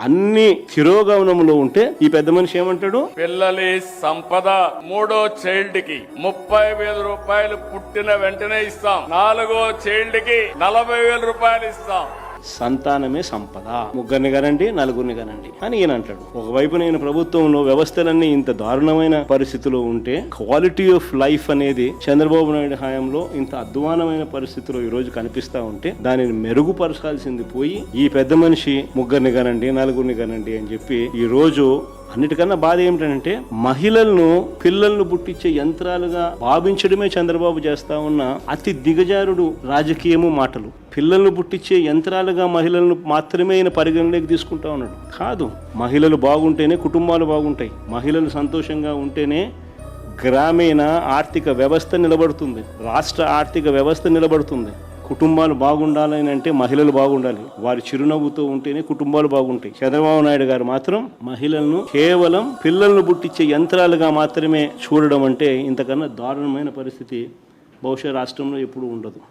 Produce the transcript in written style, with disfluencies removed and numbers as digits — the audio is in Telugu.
అన్ని తిరోగమనంలో ఉంటే ఈ పెద్ద మనిషి ఏమంటాడు? పిల్లలి సంపద 3వ చైల్డ్ కి 30,000 రూపాయలు పుట్టిన వెంటనే ఇస్తాం. 4వ చైల్డ్ కి 40,000 రూపాయలు ఇస్తాం. సంతానమే సంపద. ముగ్గురిని కనండి, నలుగురిని కనండి అని ఈయన అంటాడు. ఒకవైపు నేను ప్రభుత్వంలో వ్యవస్థలన్నీ ఇంత దారుణమైన పరిస్థితిలో ఉంటే క్వాలిటీ ఆఫ్ లైఫ్ అనేది చంద్రబాబు నాయుడు హయాంలో ఇంత అధ్వానమైన పరిస్థితిలో ఈ రోజు కనిపిస్తా ఉంటే దానిని మెరుగుపరచాల్సింది పోయి ఈ పెద్ద మనిషి ముగ్గురిని కనండి, నలుగురిని కనండి అని చెప్పి ఈ రోజు అన్నిటికన్నా బాధ ఏమిటంటే మహిళలను పిల్లలను పుట్టించే యంత్రాలుగా భావించడమే చంద్రబాబు చేస్తా ఉన్న అతి దిగజారుడు రాజకీయము మాటలు. పిల్లలను పుట్టించే యంత్రాలుగా మహిళలను మాత్రమే ఆయన పరిగణలోకి తీసుకుంటా ఉన్నాడు. కాదు, మహిళలు బాగుంటేనే కుటుంబాలు బాగుంటాయి. మహిళలు సంతోషంగా ఉంటేనే గ్రామీణ ఆర్థిక వ్యవస్థ నిలబడుతుంది, రాష్ట్ర ఆర్థిక వ్యవస్థ నిలబడుతుంది. కుటుంబాలు బాగుండాలని అంటే మహిళలు బాగుండాలి. వారి చిరునవ్వుతో ఉంటేనే కుటుంబాలు బాగుంటాయి. చంద్రబాబు నాయుడు గారు మాత్రం మహిళలను కేవలం పిల్లలను పుట్టించే యంత్రాలుగా మాత్రమే చూడడం అంటే ఇంతకన్నా దారుణమైన పరిస్థితి బహుశా రాష్ట్రంలో ఎప్పుడూ ఉండదు.